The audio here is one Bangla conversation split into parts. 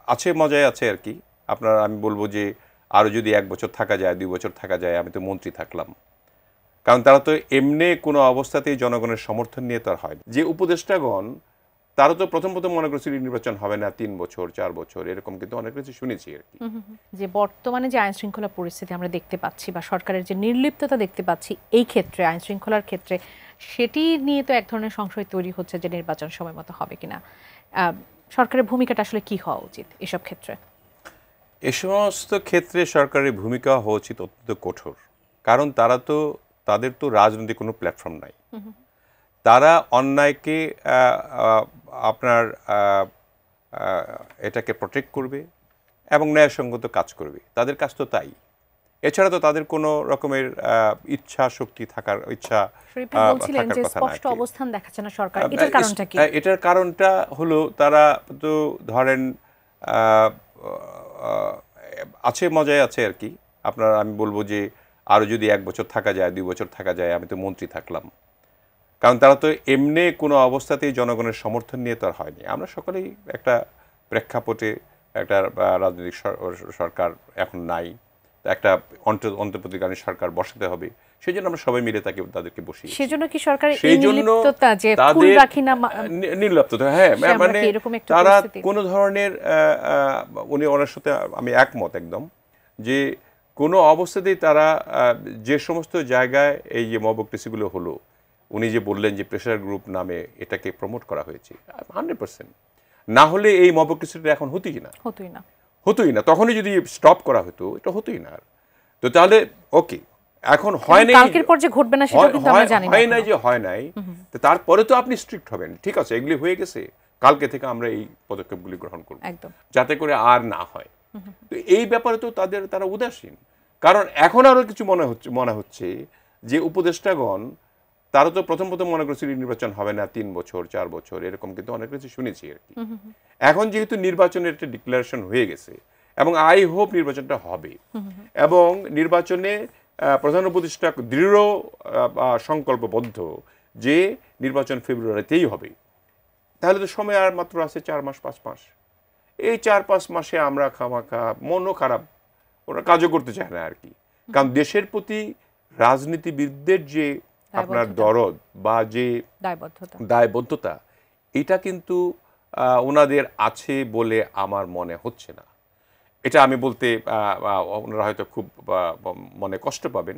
আছে, মজায় আছে আর কি। আপনার আমি বলবো যে আরও যদি 1 বছর থাকা যায়, 2 বছর থাকা যায়, আমি তো মন্ত্রী থাকলাম। কারণ তারা তো এমনি কোনো অবস্থাতেই জনগণের সমর্থন নিয়ে তো আর হয় না। যে উপদেষ্টাগণ তারা তো প্রথম মনে করছিল নির্বাচন হবে না 3 বছর 4 বছর, এরকম কিন্তু অনেক কিছু শুনেছি আর কি। যে বর্তমানে যে আইন শৃঙ্খলা পরিস্থিতি আমরা দেখতে পাচ্ছি বা সরকারের যে নির্লিপ্ততা দেখতে পাচ্ছি এই ক্ষেত্রে, আইন শৃঙ্খলার ক্ষেত্রে, সেটি নিয়ে তো এক ধরনের সংশয় তৈরি হচ্ছে যে নির্বাচন সময় মতো হবে কিনা। সরকারের ভূমিকাটা আসলে কি হওয়া উচিত এসব ক্ষেত্রে? এ সমস্ত ক্ষেত্রে সরকারের ভূমিকা হওয়া উচিত অত্যন্ত কঠোর। কারণ তাদের তো রাজনৈতিক কোনো প্ল্যাটফর্ম নাই। তারা অন্যায়কে আপনার এটাকে প্রোটেক্ট করবে এবং ন্যায়সঙ্গত কাজ করবে। তাদের কাজ তো তাই। এছাড়া তো তাদের কোনো রকমের ইচ্ছা শক্তি থাকার কথা না। স্পষ্ট অবস্থান দেখাচ্ছে না সরকার। এটার কারণটা কি? এটার কারণটা হলো তারা তো ধরেন আছে, মজায় আছে আর কি। আমি বলবো যে আরও যদি 1 বছর থাকা যায়, 2 বছর থাকা যায়, আমি তো মন্ত্রী থাকলাম। কারণ তারা তো এমনি কোনো অবস্থাতেই জনগণের সমর্থন নিয়ে তো আর হয়নি। আমরা সকলেই একটা প্রেক্ষাপটে একটা রাজনৈতিক সরকার এখন নাই, একটা অন্তর্বর্তীকালীন সরকার বসাতে হবে। সেই জন্য আমরা সবাই মিলে তাদেরকে বসি। সেজন্য কি সরকার এই নির্লিপ্ততা যে ফুল রাখি না নির্লিপ্ততা, হ্যাঁ, মানে তারা কোনো ধরনের উনি ওনার সাথে আমি একমত একদম, যে কোনো অবস্থাতেই তারা যে সমস্ত জায়গায় এই যে মবক্রেসিগুলো হলো, উনি যে বললেন যে প্রেশার গ্রুপ নামে এটাকে প্রমোট করা হয়েছে, 100% না হলে এই মবক্রেসিটা এখন হতোই না। তখনই যদি স্টপ করা হতো, এটা হতোই না। তো তাহলে ওকে, এখন হয় নাই, কালকের পর যে ঘটবে না সেটা কিন্তু আমরা জানি না, হয় নাই, তো তারপরে তো আপনি স্ট্রিক্ট হবেন। ঠিক আছে, এগুলি হয়ে গেছে, কালকে থেকে আমরা এই পদক্ষেপগুলি গ্রহণ করব যাতে করে আর না হয়। তো এই ব্যাপারে তো তারা উদাসীন। কারণ এখন আরো কিছু মনে হচ্ছে যে উপদেষ্টাগণ তারা তো প্রথম মনে করছিল নির্বাচন হবে না 3 বছর 4 বছর, এরকম কিন্তু অনেক কিছু শুনেছি আর কি। এখন যেহেতু নির্বাচনের একটা ডিক্লারেশন হয়ে গেছে এবং আই হোপ নির্বাচনটা হবে, এবং নির্বাচনে প্রধান উপদেষ্টা দৃঢ় সংকল্পবদ্ধ যে নির্বাচন ফেব্রুয়ারিতেই হবে, তাহলে তো সময় আর মাত্র আছে 4 মাস 5 মাস। এই 4-5 মাসে আমরা খামাখা, মনও খারাপ, ওরা কাজও করতে চায় না আর কি। কারণ দেশের প্রতি রাজনীতিবিদদের যে আপনার দরদ বা যে দায়বদ্ধতা, এটা কিন্তু ওনাদের আছে বলে আমার মনে হচ্ছে না। এটা আমি বলতে ওনারা হয়তো খুব মনে কষ্ট পাবেন,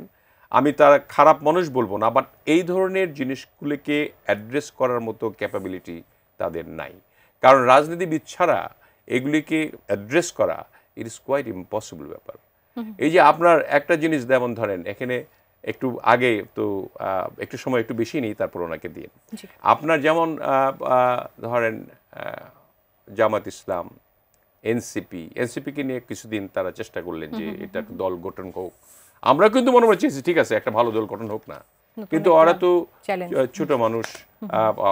আমি তার খারাপ মানুষ বলবো না, বাট এই ধরনের জিনিসগুলোকে অ্যাড্রেস করার মতো ক্যাপাবিলিটি তাদের নাই। কারণ রাজনীতিবিদ ছাড়া এগুলিকে অ্যাড্রেস করা ইট ইজ কোয়াইট ইম্পসিবল ব্যাপার। এই যে আপনার একটা জিনিস যেমন ধরেন, এখানে একটু আগে তো একটু সময় একটু বেশি নেই, তারপর ওনাকে দিয়ে আপনার যেমন ধরেন জামাত ইসলাম, এনসিপিকে নিয়ে কিছুদিন তারা চেষ্টা করলেন যে এটা দল গঠন হোক। আমরা কিন্তু মনে মনে চেয়েছি ঠিক আছে একটা ভালো দল গঠন হোক না, কিন্তু ওরা তো ছোট মানুষ,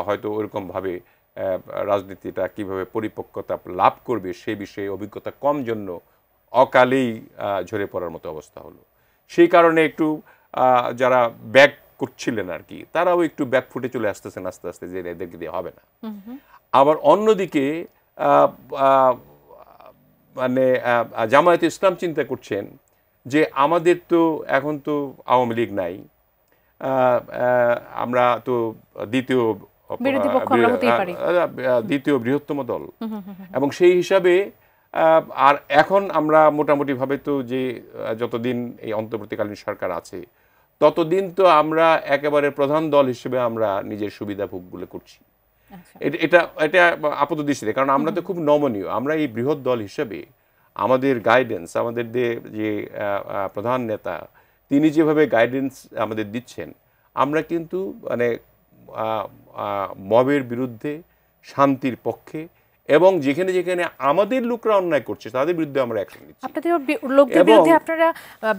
হয়তো ওইরকম ভাবে রাজনীতিটা কিভাবে পরিপক্কতা লাভ করবে সেই বিষয়ে অভিজ্ঞতা কম জন্য অকালেই ঝরে পড়ার মতো অবস্থা হলো। সেই কারণে একটু যারা ব্যাক করছিলেন আর কি, তারাও একটু ব্যাক ফুটে চলে আসতেছেন আস্তে আস্তে, যে এদেরকে দিয়ে হবে না। আবার অন্যদিকে মানে জামায়াতে ইসলাম চিন্তা করছেন যে আমাদের তো এখন তো আওয়ামী লীগ নাই, আমরা তো দ্বিতীয় বৃহত্তম দল, এবং সেই হিসাবে আর এখন আমরা মোটামুটিভাবে তো যে যতদিন এই অন্তর্বর্তীকালীন সরকার আছে ততদিন তো আমরা একেবারে প্রধান দল হিসেবে আমরা নিজের সুবিধা ভোগগুলো করছি। এটা আপাত দৃষ্টিতে, কারণ আমরা তো খুব নমনীয়, আমরা এই বৃহৎ দল হিসেবে আমাদের গাইডেন্স, আমাদের যে প্রধান নেতা তিনি যেভাবে গাইডেন্স আমাদের দিচ্ছেন, আমরা কিন্তু মানে মবের বিরুদ্ধে, শান্তির পক্ষে, এবং যেখানে যেখানে আমাদের লোকরা অন্যায় করছে তাদের বিরুদ্ধে আমরা অ্যাকশন নিচ্ছি। আপনাদের লোকদের বিরুদ্ধে আপনারা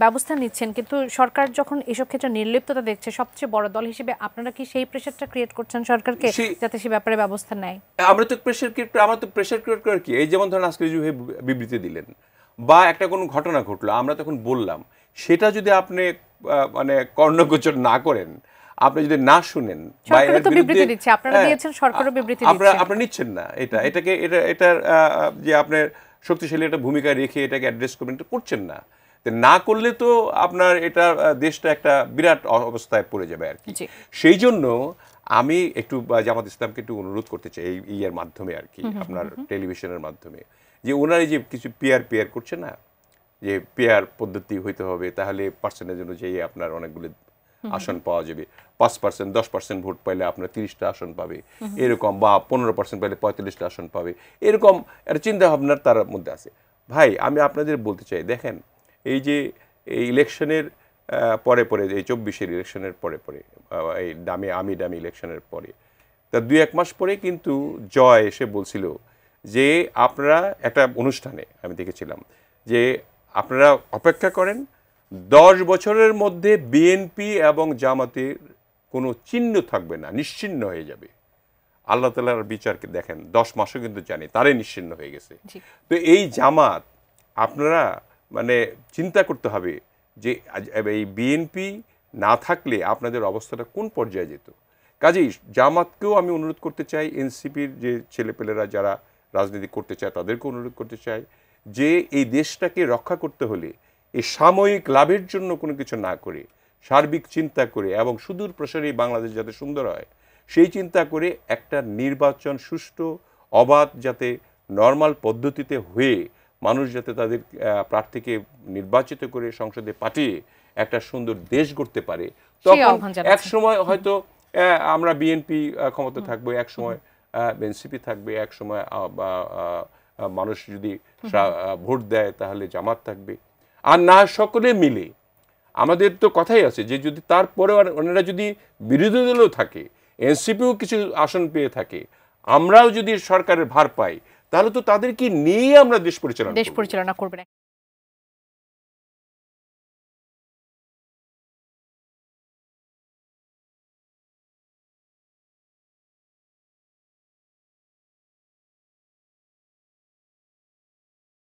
ব্যবস্থা নিচ্ছেন, কিন্তু সরকার যখন এসব ক্ষেত্রে নির্লিপ্ততা দেখছে, সবচেয়ে বড় দল হিসেবে আপনারা কি সেই প্রেশারটা ক্রিয়েট করছেন সরকারকে যাতে সে ব্যাপারে ব্যবস্থা নেয়? আমরা তো প্রেশার ক্রিয়েট করার কি, এই যেমন ধরেন আজকে যে বিবৃতি দিলেন বা একটা কোনো ঘটনা ঘটলো, আমরা তখন বললাম, সেটা যদি আপনি মানে কর্ণগোচর না করেন, আপনি যদি না শুনেন, আপনারা নিচ্ছেন না, এটার যে আপনার শক্তিশালী একটা ভূমিকা রেখে এটাকে অ্যাড্রেস করবেন, এটা করছেন না। না করলে তো আপনার এটা দেশটা একটা বিরাট অবস্থায় পড়ে যাবে আর কি। সেই জন্য আমি একটু জামাত ইসলামকে একটু অনুরোধ করতে চাই এই ইয়ের মাধ্যমে আর কি, আপনার টেলিভিশনের মাধ্যমে, যে ওনারা যে কিছু পেয়ার করছে না, যে পেয়ার পদ্ধতি হইতে হবে, তাহলে পার্সেন্টেজ অনুযায়ী আপনার অনেকগুলো আসন পাওয়া যাবে। 5%, 10% ভোট পাইলে আপনার 30টা আসন পাবে এরকম, বা 15% পাইলে 45টা আসন পাবে, এরকম একটা চিন্তা ভাবনার তার মধ্যে আছে। ভাই আমি আপনাদের বলতে চাই, দেখেন এই যে এই ইলেকশনের পরে এই 24-এর ইলেকশনের পরে এই আমি ডামি ইলেকশনের পরে, তা 2-1 মাস পরে কিন্তু জয় এসে বলছিল যে আপনারা একটা অনুষ্ঠানে আমি দেখেছিলাম যে আপনারা অপেক্ষা করেন, 10 বছরের মধ্যে বিএনপি এবং জামাতের কোনো চিহ্ন থাকবে না, নিশ্চিহ্ন হয়ে যাবে। আল্লাহ তাআলার বিচারকে দেখেন, 10 মাসও কিন্তু জানি তারে নিশ্চিহ্ন হয়ে গেছে। তো এই জামাত আপনারা মানে চিন্তা করতে হবে যে এই বিএনপি না থাকলে আপনাদের অবস্থাটা কোন পর্যায়ে যেত। কাজেই জামাতকেও আমি অনুরোধ করতে চাই, এনসিপির যে ছেলেপেলেরা যারা রাজনীতি করতে চায় তাদেরকে অনুরোধ করতে চাই যে এই দেশটাকে রক্ষা করতে হলে এই সাময়িক লাভের জন্য কোনো কিছু না করে সার্বিক চিন্তা করে এবং সুদূর প্রসারী বাংলাদেশ যাতে সুন্দর হয় সেই চিন্তা করে একটা নির্বাচন সুষ্ঠু অবাধ যাতে নর্মাল পদ্ধতিতে হয়ে মানুষ যাতে তাদের প্রার্থীকে নির্বাচিত করে সংসদে পাঠিয়ে একটা সুন্দর দেশ গড়তে পারে, তখন এক সময় হয়তো আমরা বিএনপি ক্ষমতা থাকবো, এক সময় এনসিপি থাকবে, এক সময় মানুষ যদি ভোট দেয় তাহলে জামাত থাকবে, আর না সকলে মিলে। আমাদের তো কথাই আছে যে যদি তারপরে ওনারা যদি বিরোধী দলও থাকে, এনসিপিও কিছু আসন পেয়ে থাকে, আমরাও যদি সরকারের ভার পাই, তাহলে তো তাদেরকে নিয়ে আমরা দেশ পরিচালনা করব।